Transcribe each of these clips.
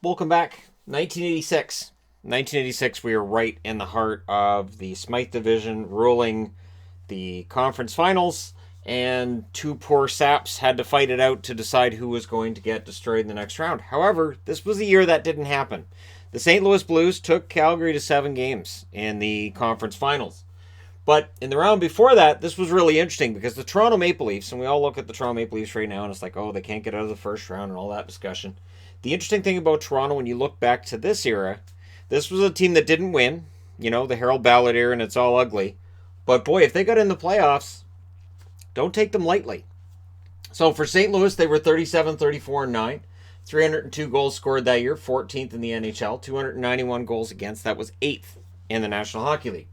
Welcome back. 1986. 1986, we are right in the heart of the Smythe Division, ruling the conference finals, and two poor saps had to fight it out to decide who was going to get destroyed in the next round. However, this was a year that didn't happen. The St. Louis Blues took Calgary to 7 games in the conference finals. But in the round before that, this was really interesting because the Toronto Maple Leafs, and we all look at the Toronto Maple Leafs right now and it's like, oh, they can't get out of the first round and all that discussion. The interesting thing about Toronto, when you look back to this era, this was a team that didn't win. You know, the Harold Ballard era, and it's all ugly. But boy, if they got in the playoffs, don't take them lightly. So for St. Louis, they were 37, 34, and 9. 302 goals scored that year, 14th in the NHL, 291 goals against. That was 8th in the National Hockey League.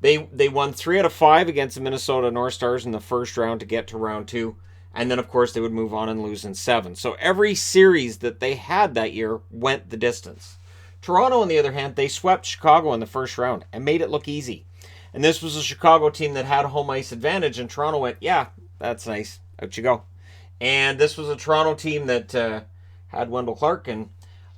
They won 3 out of 5 against the Minnesota North Stars in the first round to get to round 2. And then, of course, they would move on and lose in 7. So every series that they had that year went the distance. Toronto, on the other hand, they swept Chicago in the first round and made it look easy. And this was a Chicago team that had home ice advantage, and Toronto went, yeah, that's nice. Out you go. And this was a Toronto team that had Wendell Clark and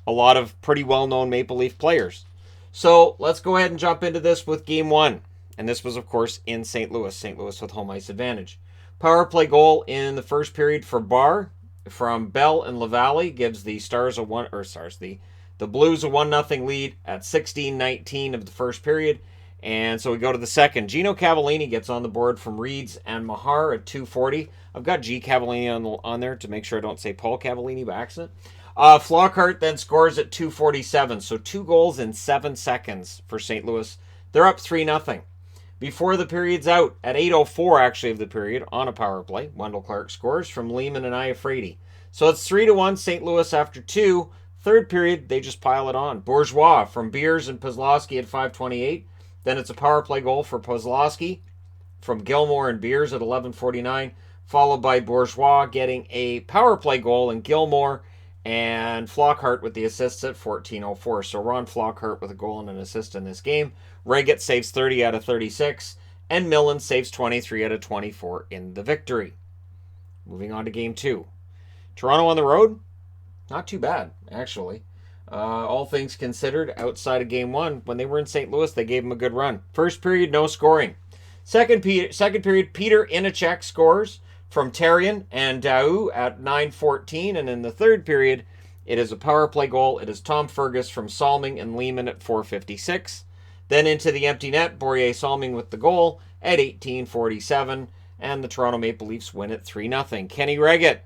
a lot of pretty well-known Maple Leaf players. So let's go ahead and jump into this with Game 1. And this was, of course, in St. Louis. St. Louis with home ice advantage. Power play goal in the first period for Barr from Bell and Lavallee gives the Stars the Blues a 1-0 lead at 16:19 of the first period. And so we go to the second. Gino Cavallini gets on the board from Reeds and Mahar at 2:40. I've got G. Cavallini on there to make sure I don't say Paul Cavallini by accident. Flockhart then scores at 2:47. So 2 goals in 7 seconds for St. Louis. They're up 3-0. Before the period's out, at 8:04 actually of the period, on a power play, Wendell Clark scores from Lehman and Iafrate. So it's 3-1 St. Louis after 2. Third period, they just pile it on. Bourgeois from Beers and Pozlowski at 5:28. Then it's a power play goal for Pozlowski from Gilmore and Beers at 11:49, followed by Bourgeois getting a power play goal and Gilmore and Flockhart with the assists at 14:04. So Ron Flockhart with a goal and an assist in this game. Reggett saves 30 out of 36, and Millen saves 23 out of 24 in the victory. Moving on to Game 2. Toronto on the road? Not too bad, actually. All things considered, outside of Game 1, when they were in St. Louis, they gave them a good run. First period, no scoring. Second period, Peter Inachek scores from Therrien and Daou at 9:14, and in the third period, it is a power play goal. It is Tom Fergus from Salming and Lehman at 4:56. Then into the empty net, Bourrier-Salming with the goal at 18:47, and the Toronto Maple Leafs win at 3-0. Kenny Reggett,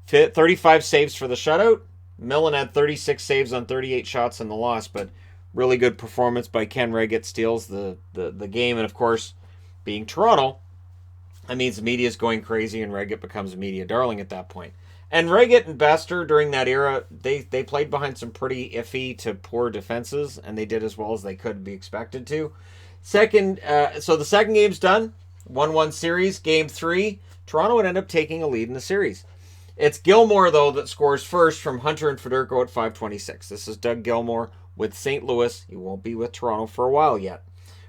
35 saves for the shutout. Millen had 36 saves on 38 shots in the loss, but really good performance by Ken Reggett, steals the game, and of course, being Toronto, that means the media is going crazy, and Reggett becomes a media darling at that point. And Reggett and Bester during that era, they played behind some pretty iffy to poor defenses, and they did as well as they could be expected to. So the second game's done. 1-1 series. Game 3, Toronto would end up taking a lead in the series. It's Gilmore, though, that scores first from Hunter and Federico at 5:26. This is Doug Gilmore with St. Louis. He won't be with Toronto for a while yet.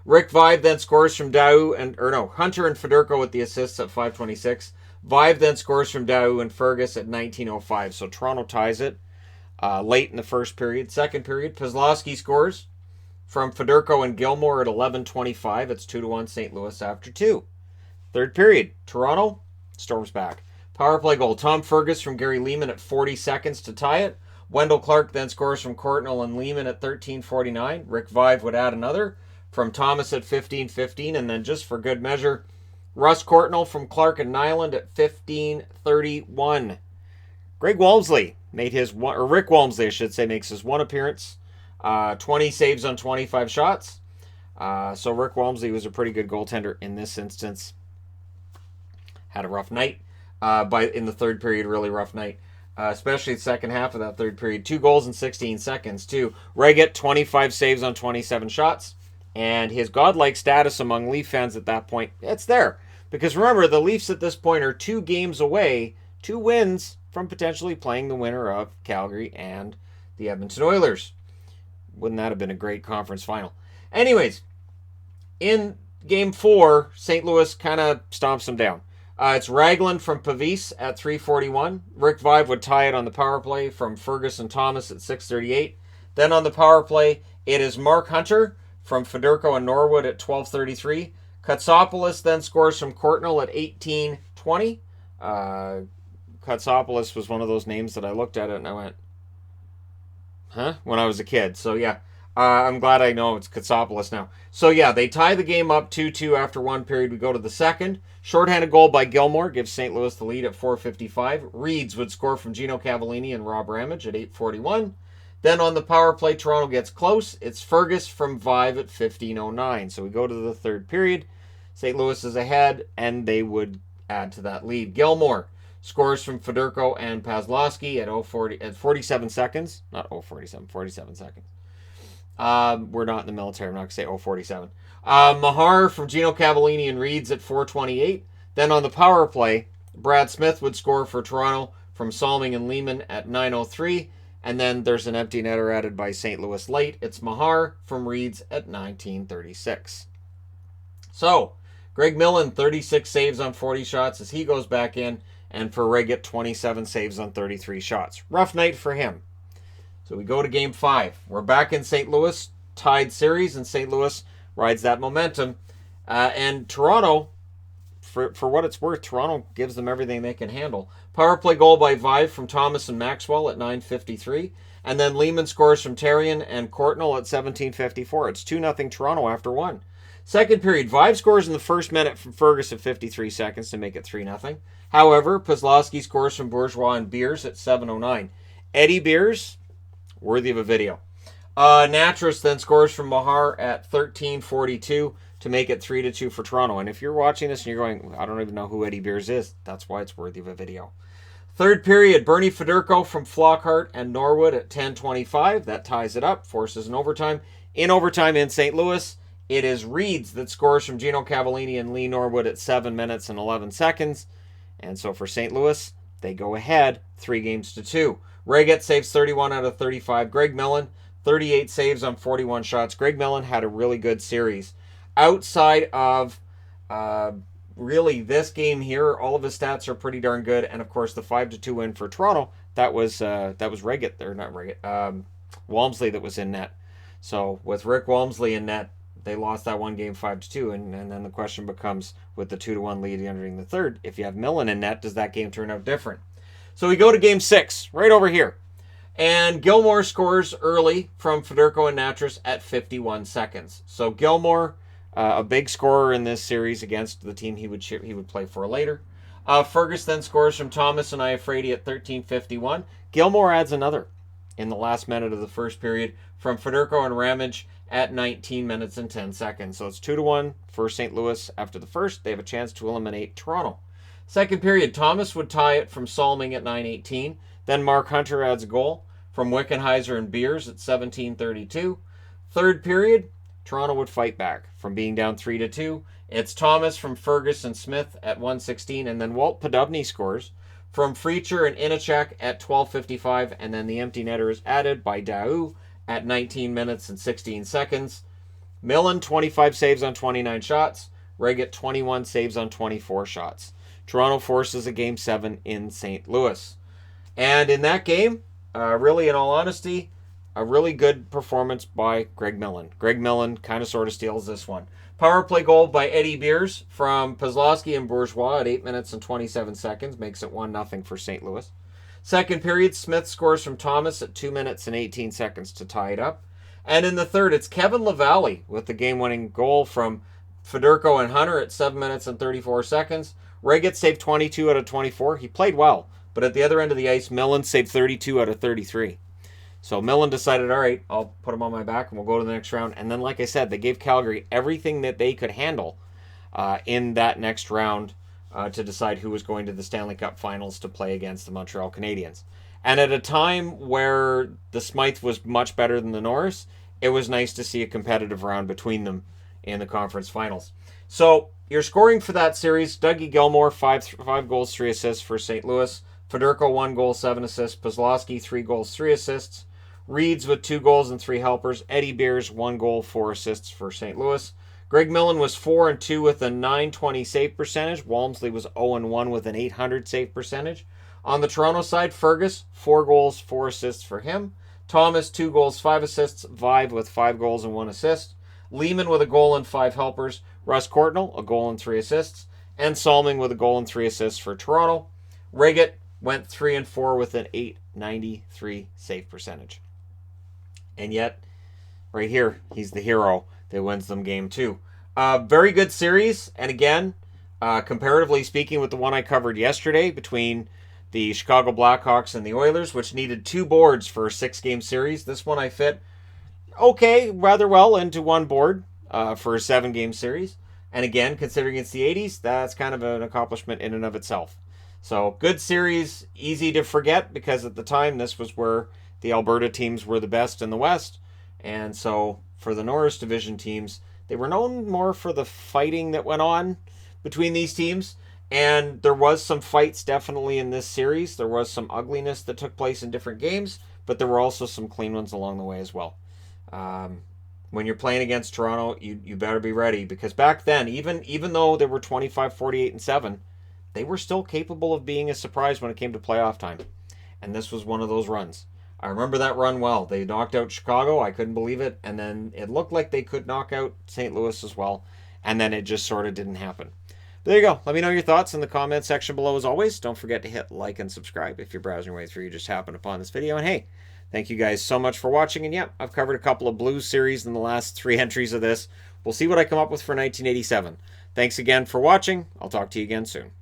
Rick Vive then scores from Hunter and Federico with the assists at 5:26. Vive then scores from Daou and Fergus at 19:05. So Toronto ties it late in the first period. Second period, Pozlowski scores from Federico and Gilmore at 11:25. It's 2-1 St. Louis after 2. Third period, Toronto storms back. Power play goal, Tom Fergus from Gary Lehman at 40 seconds to tie it. Wendell Clark then scores from Courtnall and Lehman at 13:49. Rick Vive would add another from Thomas at 15:15. And then just for good measure, Russ Courtnall from Clark and Nyland at 15:31. Rick Walmsley, makes his one appearance. 20 saves on 25 shots. So Rick Walmsley was a pretty good goaltender in this instance. Had a rough night in the third period, really rough night. Especially the second half of that third period. 2 goals in 16 seconds, too. Reggett, 25 saves on 27 shots. And his godlike status among Leaf fans at that point, it's there. Because remember, the Leafs at this point are 2 games away, 2 wins from potentially playing the winner of Calgary and the Edmonton Oilers. Wouldn't that have been a great conference final? Anyways, in Game 4, St. Louis kind of stomps them down. It's Ragland from Pavis at 3:41. Rick Vive would tie it on the power play from Fergus and Thomas at 6:38. Then on the power play, it is Mark Hunter from Federico and Norwood at 12:33. Katsopoulos then scores from Courtnall at 18:20. Katsopoulos was one of those names that I looked at it and I went, huh? When I was a kid. So yeah, I'm glad I know it's Katsopoulos now. So yeah, they tie the game up 2-2 after one period. We go to the second. Shorthanded goal by Gilmore gives St. Louis the lead at 4:55. Reeds would score from Gino Cavallini and Rob Ramage at 8:41. Then on the power play, Toronto gets close. It's Fergus from Vive at 15:09. So we go to the third period. St. Louis is ahead, and they would add to that lead. Gilmore scores from Federico and Pazlowski at 47 seconds. Not 0:47, 47 seconds. We're not in the military. I'm not going to say 0:47. Mahar from Gino Cavallini and Reeds at 4:28. Then on the power play, Brad Smith would score for Toronto from Salming and Lehman at 9:03. And then there's an empty netter added by St. Louis late. It's Mahar from Reeds at 19:36. So, Greg Millen, 36 saves on 40 shots as he goes back in. And for Reggett, 27 saves on 33 shots. Rough night for him. So we go to Game 5. We're back in St. Louis, tied series, and St. Louis rides that momentum. And Toronto, for what it's worth, Toronto gives them everything they can handle. Power play goal by Vive from Thomas and Maxwell at 9:53. And then Lehman scores from Terrien and Courtnall at 17:54. It's 2-0 Toronto after one. Second period, Vive scores in the first minute from Fergus at 53 seconds to make it 3-0. However, Pazlowski scores from Bourgeois and Beers at 7:09. Eddie Beers, worthy of a video. Natras then scores from Mahar at 13:42 to make it 3-2 for Toronto. And if you're watching this and you're going, I don't even know who Eddie Beers is, that's why it's worthy of a video. Third period, Bernie Federico from Flockhart and Norwood at 10:25. That ties it up, forces an overtime. In overtime in St. Louis, it is Reeds that scores from Gino Cavallini and Lee Norwood at 7 minutes and 11 seconds. And so for St. Louis, they go ahead 3-2. Reggett saves 31 out of 35. Greg Millen, 38 saves on 41 shots. Greg Millen had a really good series. Outside of really this game here, all of his stats are pretty darn good. And of course, the 5-2 win for Toronto, that was Reggett, or not Reggett, Walmsley that was in net. So with Rick Walmsley in net, they lost that one game 5-2, and then the question becomes, with the 2-1 lead entering the third, if you have Millen in net, does that game turn out different? So we go to Game 6, right over here. And Gilmore scores early from Federico and Natras at 51 seconds. So Gilmore, a big scorer in this series against the team he would play for later. Fergus then scores from Thomas and Iafredi at 13:51. Gilmore adds another in the last minute of the first period from Federico and Ramage at 19 minutes and 10 seconds. So it's 2-1 for St. Louis after the first. They have a chance to eliminate Toronto. Second period, Thomas would tie it from Salming at 9:18. Then Mark Hunter adds a goal from Wickenheiser and Beers at 17:32. Third period, Toronto would fight back from being down 3-2. It's Thomas from Fergus and Smith at 1:16, and then Walt Podubny scores from Freacher and Inachek at 12:55, and then the empty netter is added by Daou at 19 minutes and 16 seconds. Millen, 25 saves on 29 shots. Reggett, 21 saves on 24 shots. Toronto forces a Game 7 in St. Louis. And in that game, really, in all honesty, a really good performance by Greg Millen. Greg Millen kind of sort of steals this one. Power play goal by Eddie Beers from Pazlowski and Bourgeois at 8 minutes and 27 seconds. Makes it 1-0 for St. Louis. Second period, Smith scores from Thomas at 2 minutes and 18 seconds to tie it up. And in the third, it's Kevin Lavallee with the game-winning goal from Federico and Hunter at 7 minutes and 34 seconds. Reggett saved 22 out of 24. He played well, but at the other end of the ice, Millen saved 32 out of 33. So Millen decided, all right, I'll put him on my back and we'll go to the next round. And then, like I said, they gave Calgary everything that they could handle in that next round to decide who was going to the Stanley Cup Finals to play against the Montreal Canadiens. And at a time where the Smythe was much better than the Norris, it was nice to see a competitive round between them in the conference finals. So you're scoring for that series. Dougie Gilmore, 5 goals, 3 assists for St. Louis. Federico, 1 goal, 7 assists. Pazlowski, 3 goals, 3 assists. Reeds with 2 goals and 3 helpers. Eddie Beers, 1 goal, 4 assists for St. Louis. Greg Millen was 4-2 with a 920 save percentage. Walmsley was 0-1 with an 800 save percentage. On the Toronto side, Fergus, 4 goals, 4 assists for him. Thomas, 2 goals, 5 assists. Vive with 5 goals and 1 assist. Lehman with a goal and 5 helpers. Russ Courtnall, a goal and 3 assists. And Salming with a goal and 3 assists for Toronto. Riggett went 3-4 with an 893 save percentage. And yet, right here, he's the hero that wins them game 2. Very good series. And again, comparatively speaking with the one I covered yesterday between the Chicago Blackhawks and the Oilers, which needed 2 boards for a 6-game series. This one I fit rather well into 1 board for a 7-game series. And again, considering it's the 80s, that's kind of an accomplishment in and of itself. So, good series, easy to forget, because at the time, this was where the Alberta teams were the best in the West. And so, for the Norris Division teams, they were known more for the fighting that went on between these teams. And there was some fights definitely in this series. There was some ugliness that took place in different games, but there were also some clean ones along the way as well. When you're playing against Toronto, you better be ready, because back then, even though they were 25, 48, and 7, they were still capable of being a surprise when it came to playoff time. And this was one of those runs. I remember that run well. They knocked out Chicago. I couldn't believe it. And then it looked like they could knock out St. Louis as well. And then it just sort of didn't happen. But there you go. Let me know your thoughts in the comment section below as always. Don't forget to hit like and subscribe if you're browsing your way through. You just happened upon this video. And hey, thank you guys so much for watching. And yeah, I've covered a couple of Blues series in the last 3 entries of this. We'll see what I come up with for 1987. Thanks again for watching. I'll talk to you again soon.